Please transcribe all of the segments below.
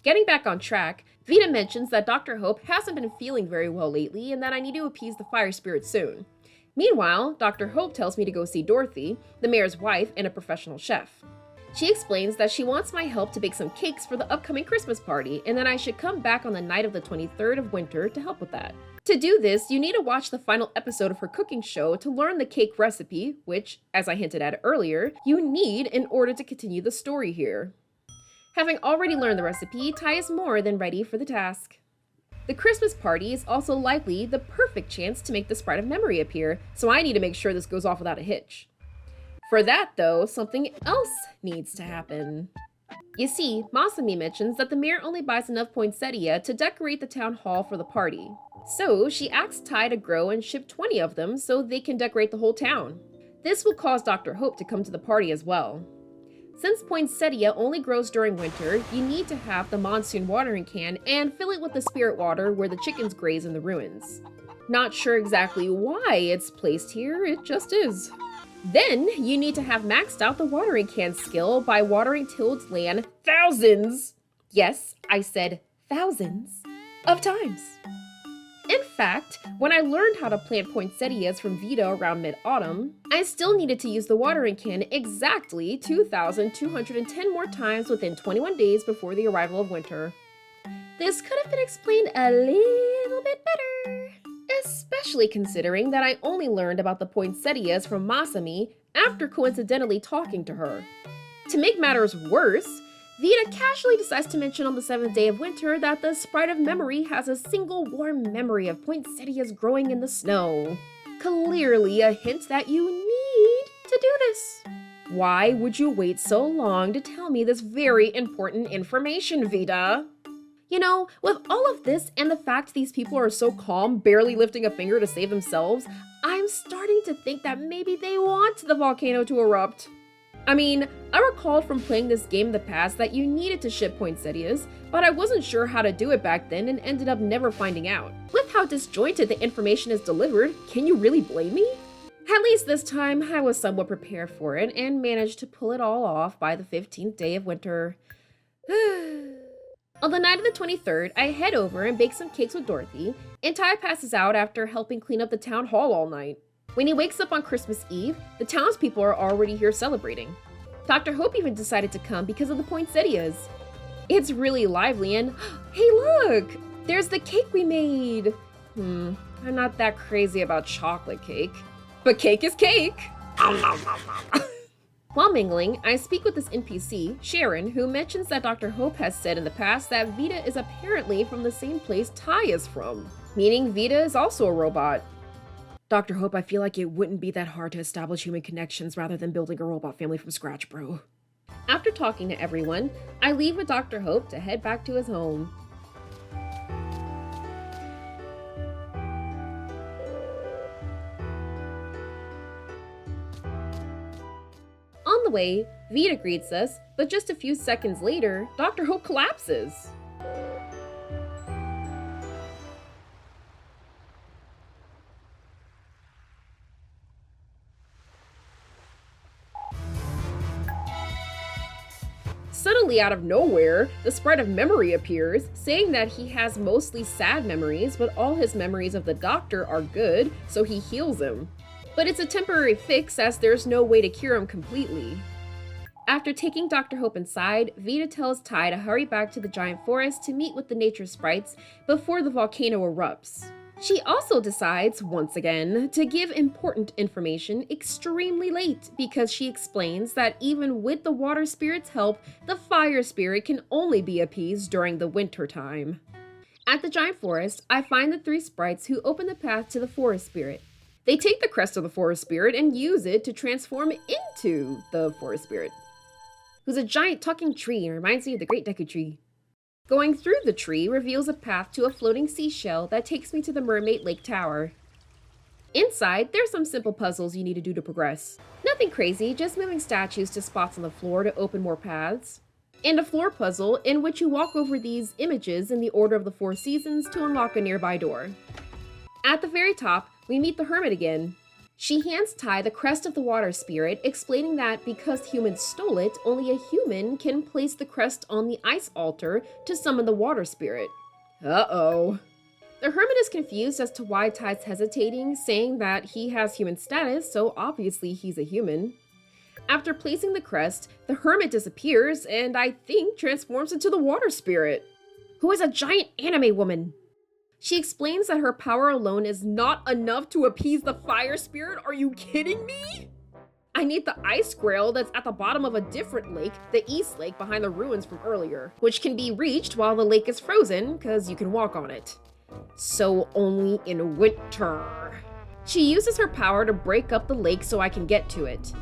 Getting back on track, Vita mentions that Dr. Hope hasn't been feeling very well lately and that I need to appease the fire spirit soon. Meanwhile, Dr. Hope tells me to go see Dorothy, the mayor's wife and a professional chef. She explains that she wants my help to bake some cakes for the upcoming Christmas party and that I should come back on the night of the 23rd of winter to help with that. To do this, you need to watch the final episode of her cooking show to learn the cake recipe, which, as I hinted at earlier, you need in order to continue the story here. Having already learned the recipe, Teh is more than ready for the task. The Christmas party is also likely the perfect chance to make the Sprite of Memory appear, so I need to make sure this goes off without a hitch. For that, though, something else needs to happen. You see, Masami mentions that the mayor only buys enough poinsettia to decorate the town hall for the party. So she asks Teh to grow and ship 20 of them so they can decorate the whole town. This will cause Dr. Hope to come to the party as well. Since poinsettia only grows during winter, you need to have the monsoon watering can and fill it with the spirit water where the chickens graze in the ruins. Not sure exactly why it's placed here, it just is. Then, you need to have maxed out the watering can skill by watering tilled land thousands, yes, I said thousands, of times. In fact, when I learned how to plant poinsettias from Vita around mid-autumn, I still needed to use the watering can exactly 2,210 more times within 21 days before the arrival of winter. This could have been explained a little bit better, especially considering that I only learned about the poinsettias from Masami after coincidentally talking to her. To make matters worse, Vita casually decides to mention on the 7th day of winter that the Sprite of Memory has a single warm memory of poinsettias growing in the snow. Clearly a hint that you need to do this. Why would you wait so long to tell me this very important information, Vita? You know, with all of this and the fact these people are so calm, barely lifting a finger to save themselves, I'm starting to think that maybe they want the volcano to erupt. I mean, I recalled from playing this game in the past that you needed to ship poinsettias, but I wasn't sure how to do it back then and ended up never finding out. With how disjointed the information is delivered, can you really blame me? At least this time, I was somewhat prepared for it and managed to pull it all off by the 15th day of winter. On the night of the 23rd, I head over and bake some cakes with Dorothy, and Teh passes out after helping clean up the town hall all night. When he wakes up on Christmas Eve, the townspeople are already here celebrating. Dr. Hope even decided to come because of the poinsettias. It's really lively and, hey look! There's the cake we made! I'm not that crazy about chocolate cake. But cake is cake! While mingling, I speak with this NPC, Sharon, who mentions that Dr. Hope has said in the past that Vita is apparently from the same place Teh is from, meaning Vita is also a robot. Dr. Hope, I feel like it wouldn't be that hard to establish human connections rather than building a robot family from scratch, bro. After talking to everyone, I leave with Dr. Hope to head back to his home. On the way, Vita greets us, but just a few seconds later, Dr. Hope collapses. Suddenly out of nowhere, the Sprite of Memory appears, saying that he has mostly sad memories, but all his memories of the doctor are good, so he heals him. But it's a temporary fix as there's no way to cure him completely. After taking Dr. Hope inside, Vita tells Teh to hurry back to the giant forest to meet with the nature sprites before the volcano erupts. She also decides, once again, to give important information extremely late because she explains that even with the water spirit's help, the fire spirit can only be appeased during the winter time. At the giant forest, I find the 3 sprites who open the path to the forest spirit. They take the crest of the forest spirit and use it to transform into the forest spirit, who's a giant talking tree and reminds me of the Great Deku Tree. Going through the tree reveals a path to a floating seashell that takes me to the Mermaid Lake Tower. Inside, there's some simple puzzles you need to do to progress. Nothing crazy, just moving statues to spots on the floor to open more paths. And a floor puzzle in which you walk over these images in the order of the 4 seasons to unlock a nearby door. At the very top, we meet the hermit again. She hands Tai the crest of the water spirit, explaining that because humans stole it, only a human can place the crest on the ice altar to summon the water spirit. Uh-oh. The hermit is confused as to why Tai's hesitating, saying that he has human status, so obviously he's a human. After placing the crest, the hermit disappears and I think transforms into the water spirit, who is a giant anime woman. She explains that her power alone is not enough to appease the fire spirit. Are you kidding me? I need the ice grail that's at the bottom of a different lake, the East Lake behind the ruins from earlier, which can be reached while the lake is frozen, because you can walk on it. So only in winter. She uses her power to break up the lake so I can get to it.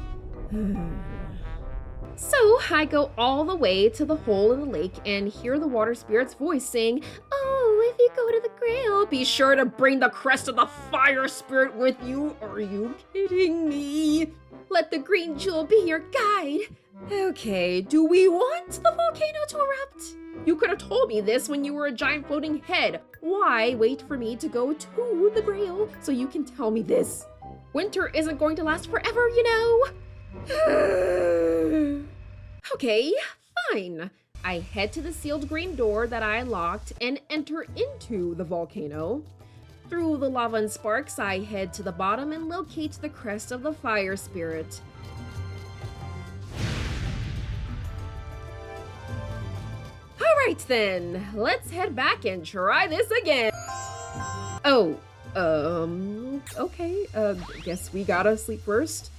So I go all the way to the hole in the lake and hear the water spirit's voice saying, "Oh, if you go to the grail, be sure to bring the crest of the fire spirit with you." Are you kidding me? Let the green jewel be your guide. Okay, do we want the volcano to erupt? You could have told me this when you were a giant floating head. Why wait for me to go to the grail so you can tell me this? Winter isn't going to last forever, you know. Okay, fine. I head to the sealed green door that I unlocked and enter into the volcano. Through the lava and sparks, I head to the bottom and locate the crest of the fire spirit. Alright then, let's head back and try this again. Oh, okay, guess we gotta sleep first.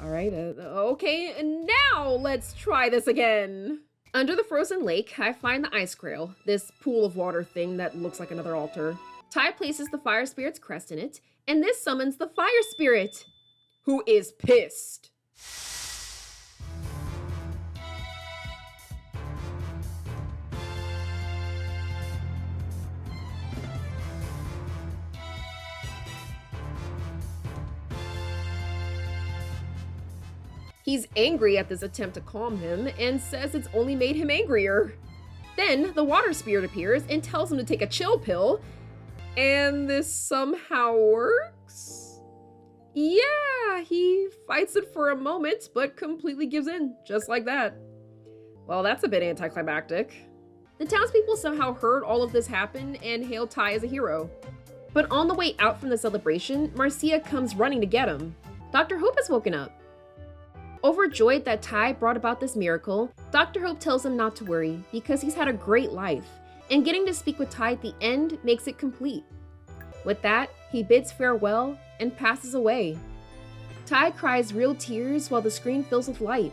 Alright, okay, and now let's try this again. Under the frozen lake, I find the ice grail, this pool of water thing that looks like another altar. Tai places the fire spirit's crest in it, and this summons the fire spirit, who is pissed. He's angry at this attempt to calm him and says it's only made him angrier. Then the water spirit appears and tells him to take a chill pill, and this somehow works? Yeah, he fights it for a moment, but completely gives in, just like that. Well, that's a bit anticlimactic. The townspeople somehow heard all of this happen and hail Tai as a hero. But on the way out from the celebration, Marcia comes running to get him. Dr. Hope has woken up. Overjoyed that Tai brought about this miracle, Dr. Hope tells him not to worry because he's had a great life, and getting to speak with Tai at the end makes it complete. With that, he bids farewell and passes away. Tai cries real tears while the screen fills with light,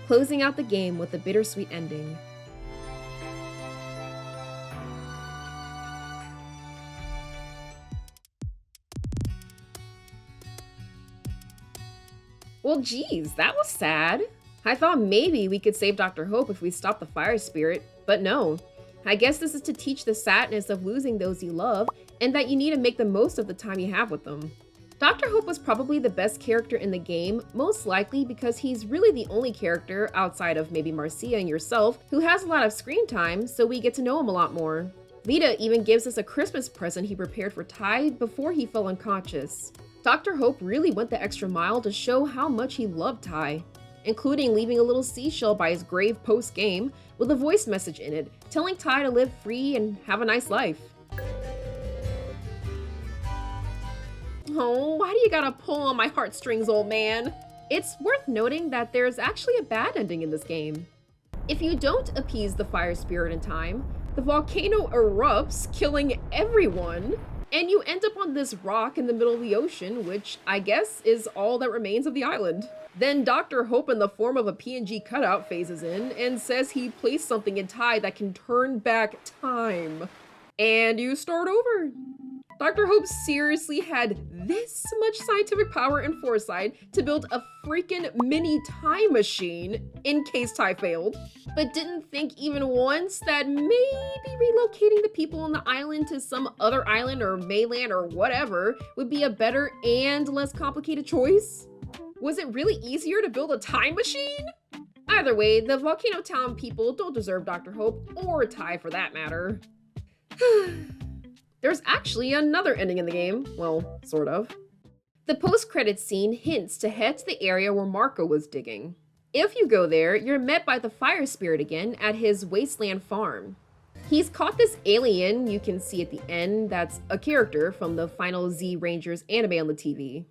closing out the game with a bittersweet ending. Well, geez, that was sad. I thought maybe we could save Dr. Hope if we stopped the fire spirit, but no. I guess this is to teach the sadness of losing those you love, and that you need to make the most of the time you have with them. Dr. Hope was probably the best character in the game, most likely because he's really the only character, outside of maybe Marcia and yourself, who has a lot of screen time, so we get to know him a lot more. Vita even gives us a Christmas present he prepared for Tai before he fell unconscious. Dr. Hope really went the extra mile to show how much he loved Tai, including leaving a little seashell by his grave post-game with a voice message in it, telling Tai to live free and have a nice life. Oh, why do you gotta pull on my heartstrings, old man? It's worth noting that there's actually a bad ending in this game. If you don't appease the fire spirit in time, the volcano erupts, killing everyone, and you end up on this rock in the middle of the ocean, which I guess is all that remains of the island. Then Dr. Hope in the form of a PNG cutout phases in and says he placed something in Tai that can turn back time. And you start over. Dr. Hope seriously had this much scientific power and foresight to build a freaking mini time machine in case Tai failed, but didn't think even once that maybe relocating the people on the island to some other island or mainland or whatever would be a better and less complicated choice. Was it really easier to build a time machine? Either way, the Volcano Town people don't deserve Dr. Hope, or Tai for that matter. There's actually another ending in the game. Well, sort of. The post-credits scene hints to head to the area where Marco was digging. If you go there, you're met by the fire spirit again at his wasteland farm. He's caught this alien you can see at the end that's a character from the Final Z Rangers anime on the TV.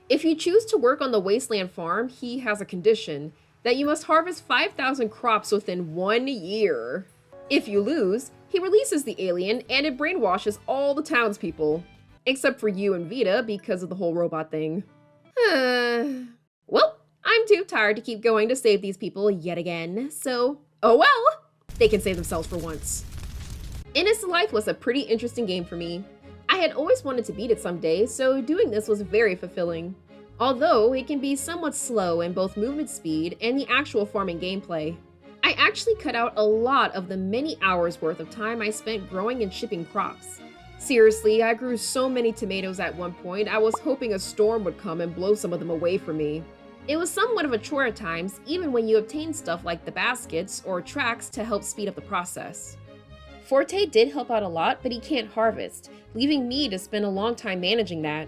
If you choose to work on the wasteland farm, he has a condition that you must harvest 5,000 crops within 1 year. If you lose, he releases the alien and it brainwashes all the townspeople. Except for you and Vita because of the whole robot thing. Well, I'm too tired to keep going to save these people yet again, so oh well! They can save themselves for once. Innocent Life was a pretty interesting game for me. I had always wanted to beat it someday, so doing this was very fulfilling. Although it can be somewhat slow in both movement speed and the actual farming gameplay. I actually cut out a lot of the many hours worth of time I spent growing and shipping crops. Seriously, I grew so many tomatoes at one point, I was hoping a storm would come and blow some of them away from me. It was somewhat of a chore at times, even when you obtain stuff like the baskets or tracks to help speed up the process. Forte did help out a lot, but he can't harvest, leaving me to spend a long time managing that.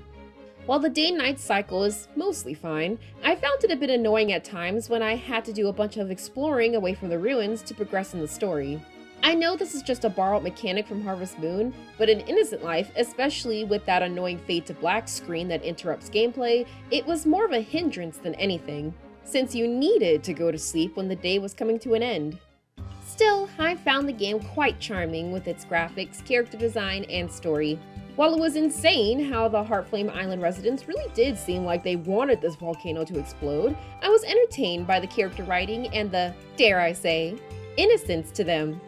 While the day-night cycle is mostly fine, I found it a bit annoying at times when I had to do a bunch of exploring away from the ruins to progress in the story. I know this is just a borrowed mechanic from Harvest Moon, but in Innocent Life, especially with that annoying fade to black screen that interrupts gameplay, it was more of a hindrance than anything, since you needed to go to sleep when the day was coming to an end. Still, I found the game quite charming with its graphics, character design, and story. While it was insane how the Heartflame Island residents really did seem like they wanted this volcano to explode, I was entertained by the character writing and the, dare I say, innocence to them.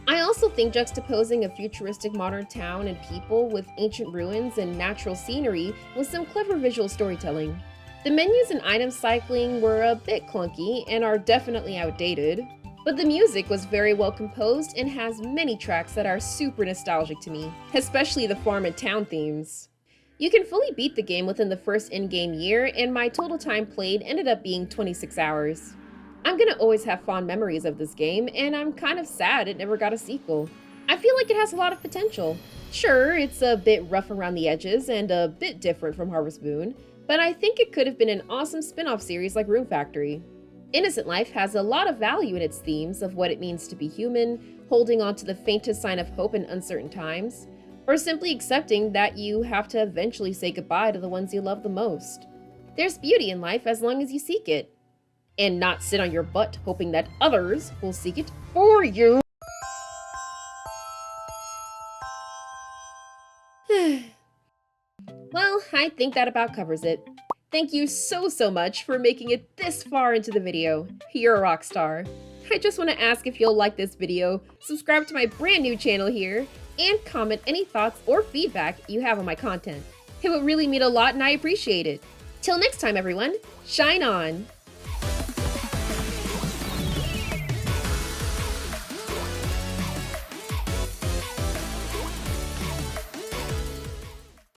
I also think juxtaposing a futuristic modern town and people with ancient ruins and natural scenery was some clever visual storytelling. The menus and item cycling were a bit clunky and are definitely outdated, but the music was very well composed and has many tracks that are super nostalgic to me, especially the farm and town themes. You can fully beat the game within the first in-game year, and my total time played ended up being 26 hours. I'm gonna always have fond memories of this game, and I'm kind of sad it never got a sequel. I feel like it has a lot of potential. Sure, it's a bit rough around the edges and a bit different from Harvest Moon, but I think it could have been an awesome spin-off series like Rune Factory. Innocent Life has a lot of value in its themes of what it means to be human, holding on to the faintest sign of hope in uncertain times, or simply accepting that you have to eventually say goodbye to the ones you love the most. There's beauty in life as long as you seek it, and not sit on your butt hoping that others will seek it for you. Well, I think that about covers it. Thank you so much for making it this far into the video. You're a rock star. I just want to ask if you'll like this video, subscribe to my brand new channel here, and comment any thoughts or feedback you have on my content. It would really mean a lot and I appreciate it. Till next time everyone, shine on!